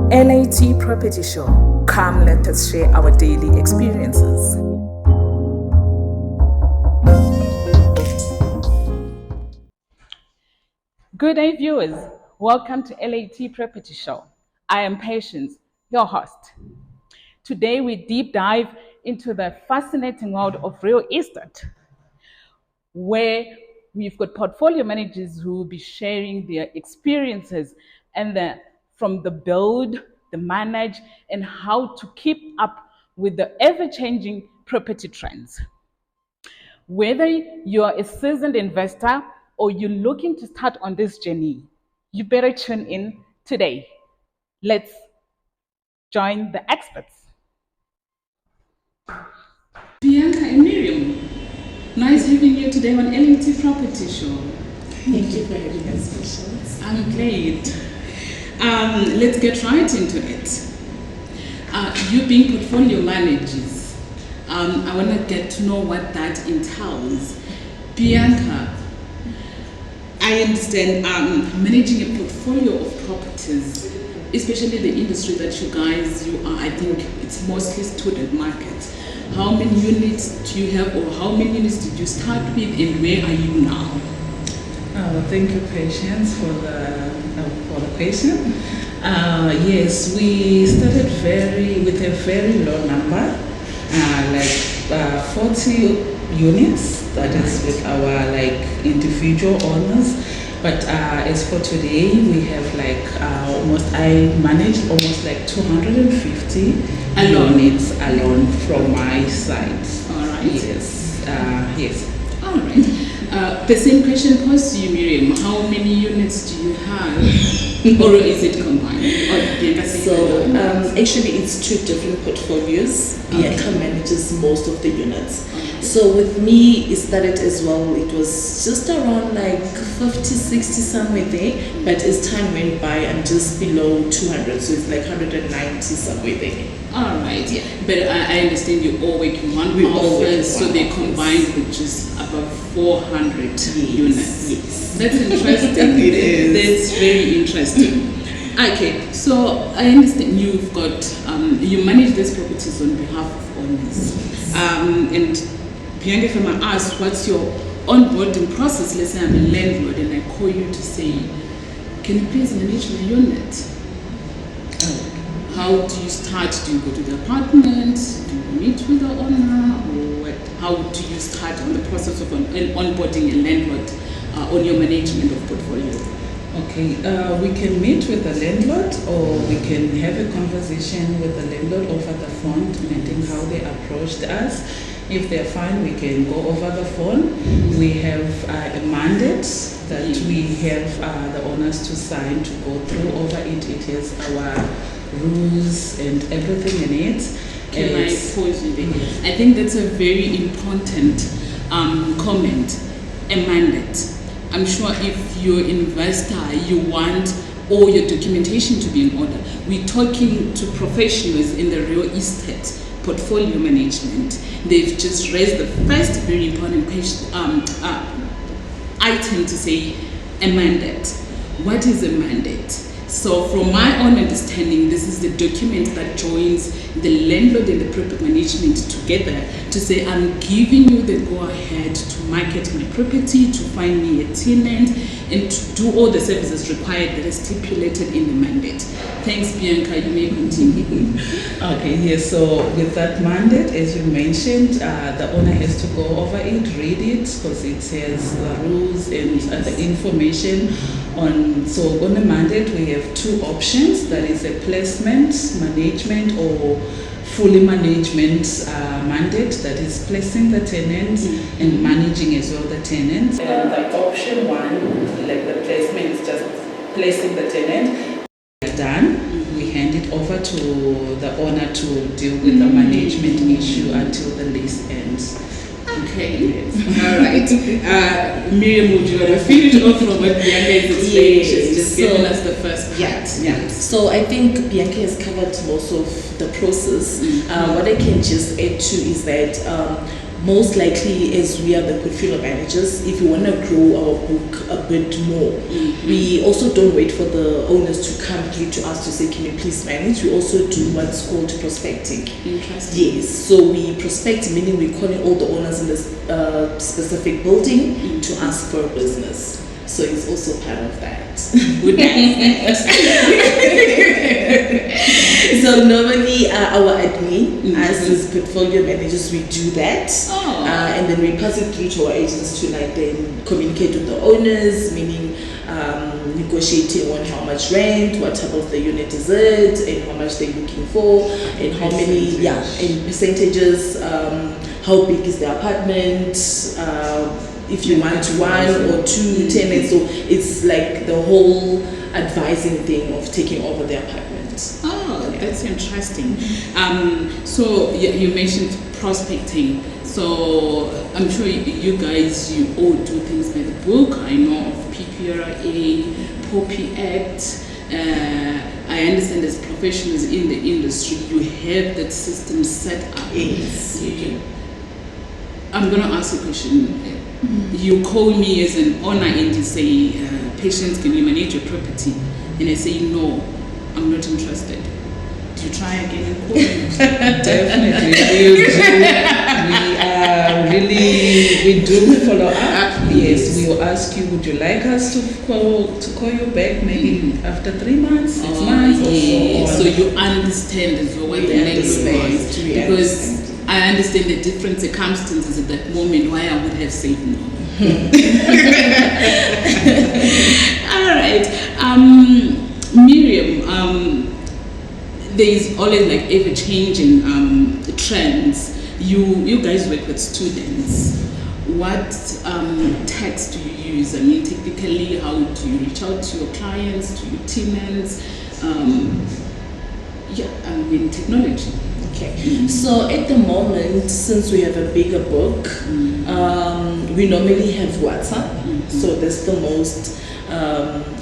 LAT Property Show. Come, let us share our daily experiences. Good day, viewers. Welcome to LAT Property Show. I am Patience, your host. Today, we deep dive into the fascinating world of real estate, where we've got portfolio managers who will be sharing their experiences and from the build, the manage, and how to keep up with the ever-changing property trends. Whether you're a seasoned investor or you're looking to start on this journey, you better tune in today. Let's join the experts. Bianca and Miriam, nice having you today on LAT Property Show. Thank you for having us, Patience. I'm glad. Let's get right into it. You being portfolio managers, I want to get to know what that entails. Bianca, I understand managing a portfolio of properties, especially the industry that you are, I think it's mostly student market. How many units do you have, or how many units did you start with, and where are you now? Thank you, Patience, for the question. Yes, we started with a very low number, 40 units. That is with our individual owners. But as for today, we have I manage almost 250 units alone from my side. All right. Yes. Yes. All right. The same question posed to you, Miriam. How many units do you have? Or is it combined? Actually, it's two different portfolios. Bianca manages most of the units. So with me, it started as well. It was just around 50, 60 somewhere there. But as time went by, I'm just below 200. So it's 190 somewhere there. All right. Yeah. But I understand you all work in one office, so they combined with just above 400 units. Yes. That's interesting. It is. That's very interesting. Okay, so I understand you've got, you manage these properties on behalf of owners. And Bianca, if I might ask, what's your onboarding process? Let's say I'm a landlord and I call you to say, can you please manage my unit? How do you start? Do you go to the apartment? Do you meet with the owner? Or what? How do you start on the process of onboarding a landlord on your management of portfolio? Okay, we can meet with the landlord, or we can have a conversation with the landlord over the phone, depending how they approached us. If they're fine, we can go over the phone. We have a mandate that we have the owners to sign to go through over it. It has our rules and everything in it. Can I pause you there? I think that's a very important comment, a mandate. I'm sure if you're an investor, you want all your documentation to be in order. We're talking to professionals in the real estate portfolio management. They've just raised the first very important item to say a mandate. What is a mandate? So from my own understanding, this is the document that joins the landlord and the property management together to say, I'm giving you the go-ahead to market my property, to find me a tenant, and to do all the services required that is stipulated in the mandate. Thanks, Bianca. You may continue. Okay, yes. So with that mandate, as you mentioned, the owner has to go over it, read it, because it says the rules and the information on. So on the mandate, we have two options. That is a placement, management, or fully management mandate, that is placing the tenant and managing as well the tenant. And the option one, the placement, is just placing the tenant. Done, we hand it over to the owner to deal with the management issue until the lease ends. Okay. All right. Miriam, would you want to finish off from what Bianca is explaining? She's just given us the first part. Yeah. So I think Bianca has covered most of the process. What I can just add to is that most likely, as we are the portfolio managers, if we want to grow our book a bit more, we also don't wait for the owners to come through to us to say, can you please manage? We also do what's called prospecting. Interesting. Yes, so we prospect, meaning we're calling all the owners in this specific building to ask for a business. So it's also part of that. Good. So normally our admin, as portfolio managers, we do that. And then we pass it through to our agents to like then communicate with the owners, meaning negotiating on how much rent, what type of the unit is it, and how much they're looking for, and how many, and percentages, how big is the apartment, if you want one or two tenants. So it's like the whole advising thing of taking over the apartment. That's interesting. So you mentioned prospecting. So I'm sure you guys, you all do things by the book. I know of PPRA, POPI Act. I understand as professionals in the industry, you have that system set up. Yes. I'm going to ask you a question. You call me as an owner and you say, Patience, can you manage your property? And I say, no, I'm not interested. Do you try again and call me? Definitely, we do follow up. Yes, we will ask you, would you like us to call you back maybe after 3 months, 6 months, or so on? So you understand as well what the landlord wants. Because I understand the different circumstances at that moment why I would have said no. All right. Miriam, there is always like ever-changing trends. You guys work with students. What tax do you use? I mean, typically, how do you reach out to your clients, to your tenants? Technology. Okay. So at the moment, since we have a bigger book, we normally have WhatsApp. So that's the most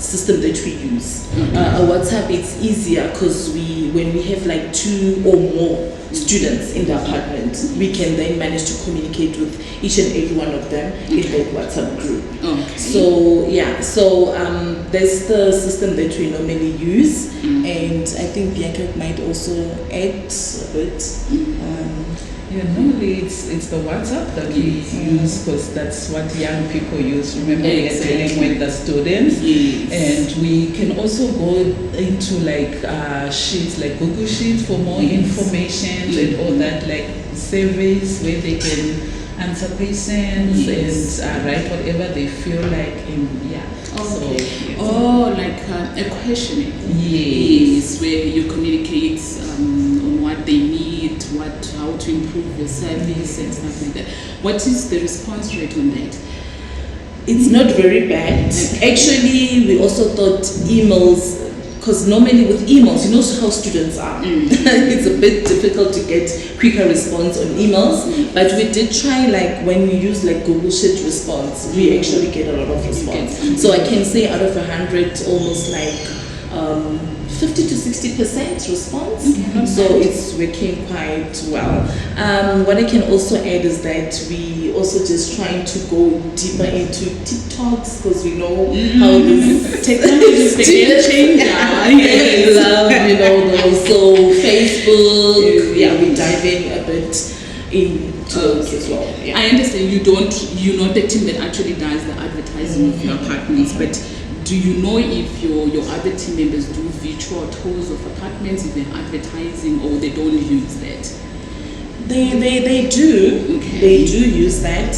system that we use. WhatsApp, it's easier because when we have like 2 or more students in the apartment, we can then manage to communicate with each and every one of them in that WhatsApp group. So that's the system that we normally use, and I think Bianca might also add a bit. Normally it's the WhatsApp that we use because that's what young people use. Remember, we are dealing with the students, and we can also go into like sheets like Google Sheets for more information and all that, like surveys where they can answer questions and write whatever they feel like. Like a questioning. Yes, where you communicate on what they need, how to improve the service and stuff like that. What is the response rate on that? It's not very bad. Actually, we also thought emails, because normally with emails, you know how students are. It's a bit difficult to get quicker response on emails, but we did try, like when we use like Google Sheet response, we actually get a lot of response. So I can say out of 100, almost like 50 to 60% response. So it's working quite well. What I can also add is that we also just trying to go deeper into TikToks, because we know how this technology is the game changer. I love, those. So Facebook, we're diving a bit into those as well. I understand you're not the team that actually does the advertising of your apartments, but do you know if your other team members do virtual tours of apartments, if they're advertising, or they don't use that? They do. Okay. They do use that.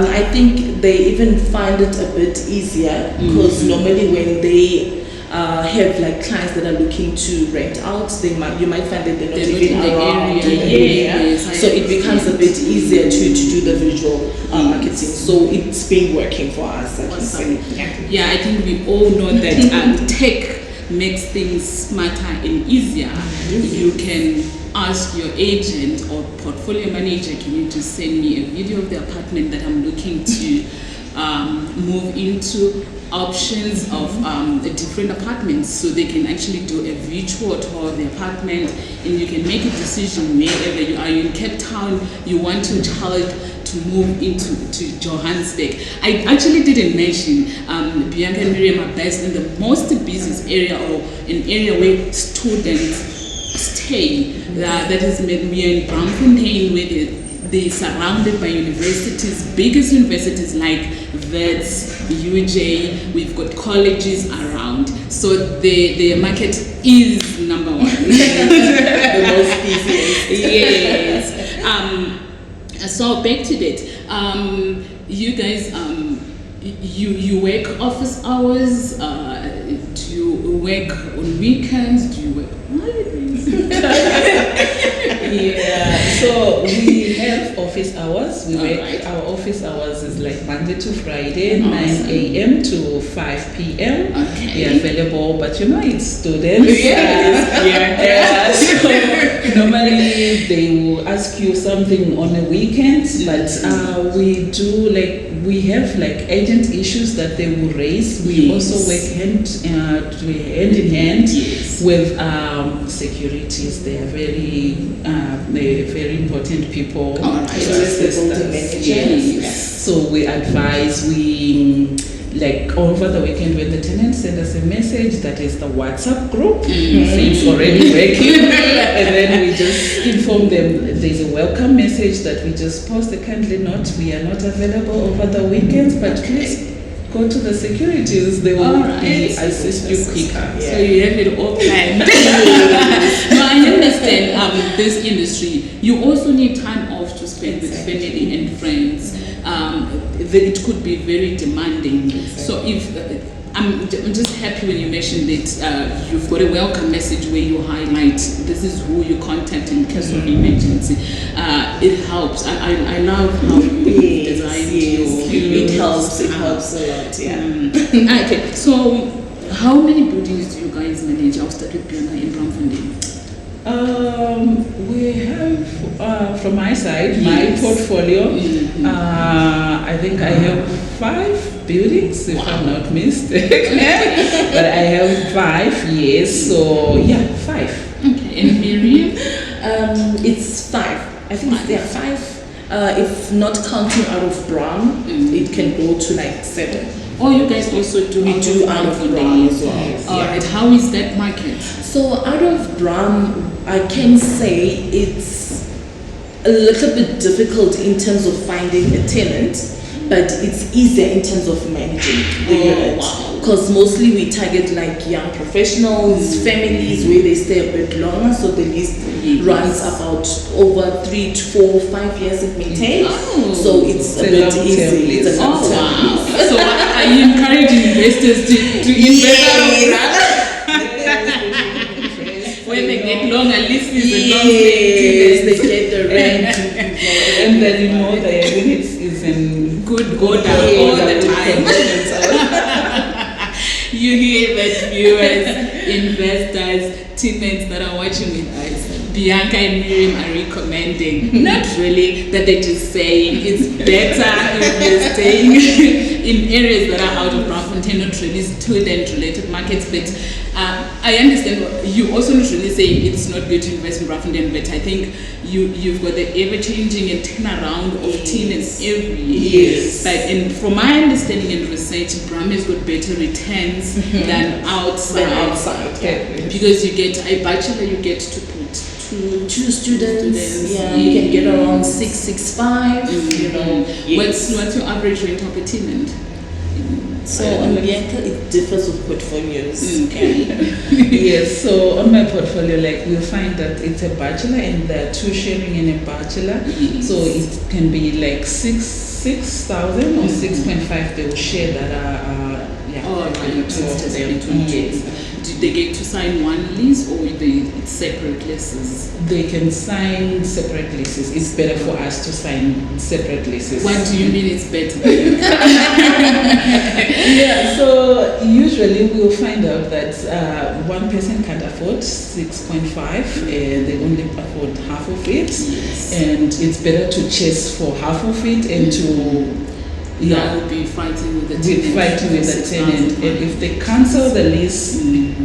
I think they even find it a bit easier because normally when they have like clients that are looking to rent out, you might find that they're not even around the area. So it becomes a bit easier to do the visual marketing. So it's been working for us, I can say. I think we all know that tech makes things smarter and easier. You can ask your agent or portfolio manager, can you just send me a video of the apartment that I'm looking to move into options of different apartments, so they can actually do a virtual tour of the apartment, and you can make a decision wherever you are. You're in Cape Town, you want your child to move into Johannesburg. I actually didn't mention Bianca and Miriam are based in the most busiest area, or an area where students stay. That is, we are in Braamfontein, where they're surrounded by universities, biggest universities like Wits, UJ. We've got colleges around, so the market is number one. The most busiest. Yes. So back to that. You guys, you work office hours. Do you work on weekends? Do you work on holidays? Yeah, so we have office hours. We work, our office hours is like Monday to Friday, 9 a.m. to 5 p.m. Okay. We are available, but it's students. Yes. So normally they will ask you something on a weekend, but we do we have urgent issues that they will raise. We also work hand in hand with securities. They are very important people. So we advise, over the weekend when the tenants send us a message, that is the WhatsApp group, it's already working, and then we just inform them there's a welcome message that we just post. Kindly note, we are not available over the weekends, but please go to the securities, they will assist you quicker. So you have it all planned. No, I understand this industry. You also need time off to spend with family and friends. It could be very demanding. So if I'm just happy when you mentioned that you've got a welcome message where you highlight this is who you contact in case of emergency. It helps. I love how you designed your. It helps a lot. Yeah. Okay. So how many buildings do you guys manage? I'll start with Bianca in Braamfontein. We have, from my side, my portfolio, I think I have 5 buildings, if I'm not mistaken. But I have 5, yes, so 5. Okay, and Miriam? It's 5. I think there are 5. If not counting out of Braam, it can go to 7. Oh, you guys also do? We do out of Braam as well. Alright, how is that market? So out of Braam, I can say it's a little bit difficult in terms of finding a tenant, but it's easier in terms of managing the unit. Because mostly we target young professionals, families where they stay a bit longer, so the list runs about over 3 to 4, 5 years it may take. So it's a bit easy. It's a long term. So are you encouraging investors to invest out of Braam? When they get longer leases and long they get the rent. And then the units is in good go down all the time. You hear that, viewers, investors, tenants that are watching with us. Bianca and Miriam are recommending, not really that they're just saying it's better if you're staying in areas that are out of Braamfontein, not really student-related markets, but I understand you also not really saying it's not good to invest in Braamfontein, but I think you've got the ever-changing and turnaround of tenants every year. Yes. And from my understanding and research, Braam has got better returns than outside. Because you get a bachelor, you get to put two students. Yeah, you can get around 665. What's your average rent of a tenant? So on Bianca, it differs with portfolios. Okay. Yes, so on my portfolio, we'll find that it's a bachelor and there are 2 sharing in a bachelor. So it can be 6,000 or 6.5 they will share that are yes. Do they get to sign one lease or it's separate leases? They can sign separate leases. It's better for us to sign separate leases. What do you mean it's better? Yeah, so usually we'll find out that one person can't afford 6.5, they only afford half of it, and it's better to chase for half of it and to Yeah. We'll be fighting with the We're tenant. fighting with the tenant, and if they cancel the lease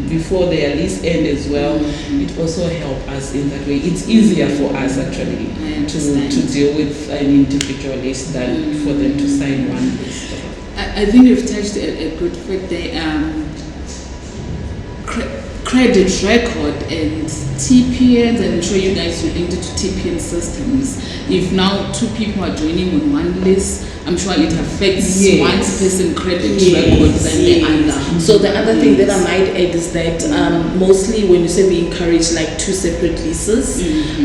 before their lease end as well, it also help us in that way. It's easier for us actually to deal with an individual lease than for them to sign one lease. I think you've touched a good fact there. Credit record and TPNs, and I'm sure you guys related to TPN systems. If now two people are joining on one list, I'm sure it affects one person's credit record than the other. So the other thing that I might add is that mostly when you say we encourage like two separate leases,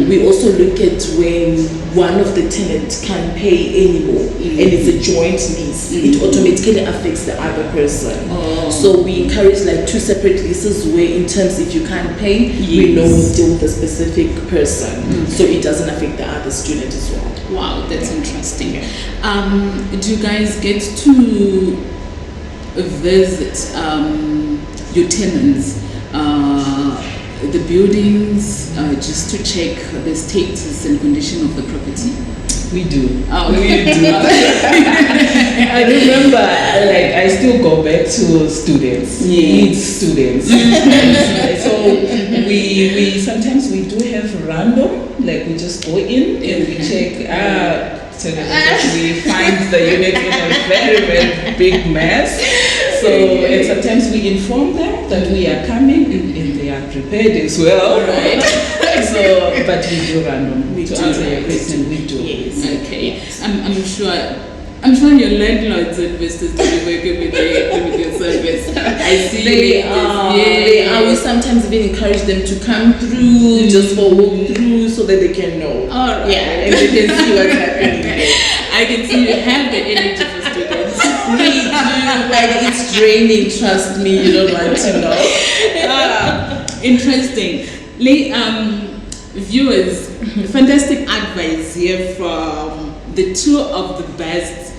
we also look at when one of the tenants can't pay anymore and it's a joint lease, it automatically affects the other person. So we encourage like two separate leases where in terms if you can't pay, we know we'll deal with a specific person, so it doesn't affect the other student as well. Wow, that's interesting. Do you guys get to visit your tenants, the buildings, just to check the status and condition of the property? We do. Oh, We do. I remember, like, I still go back to students. Need students. So we sometimes we do have random, like we just go in and we check. We find the unit in a very, very big mess. So and sometimes we inform them that we are coming and they are prepared as well. Right. So, but we do random. To answer your question, we do. Yes. Okay. I'm sure your landlords and investors to be working with your service. I see They are. We sometimes even encourage them to come through just for walk through so that they can know. All right. Yeah, and they can see what's happening. I can see you have the energy for students. We do, but it's draining. Trust me, you don't want to know. Interesting. Viewers, fantastic advice here from the two of the best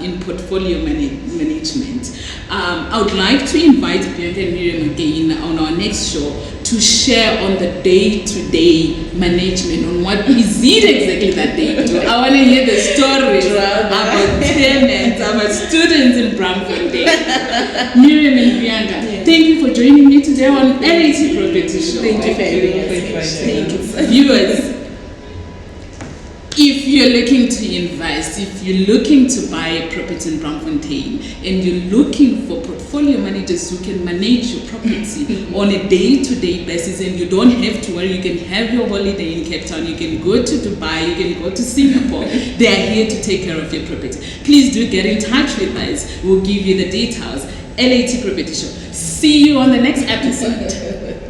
in portfolio management. I would like to invite Bianca and Miriam again on our next show to share on the day-to-day management, on what is it exactly that they do. I want to hear the stories about tenants, about students in Braamfontein. Miriam and Bianca, thank you for joining me today on LAT Property Show. Thank you for having us. Thank you. Viewers, if you're looking to invest, if you're looking to buy a property in Braamfontein, and you're looking for portfolio managers who can manage your property on a day-to-day basis, and you don't have to worry, you can have your holiday in Cape Town, you can go to Dubai, you can go to Singapore, they are here to take care of your property. Please do get in touch with us. We'll give you the details. LAT Property Show. See you on the next episode.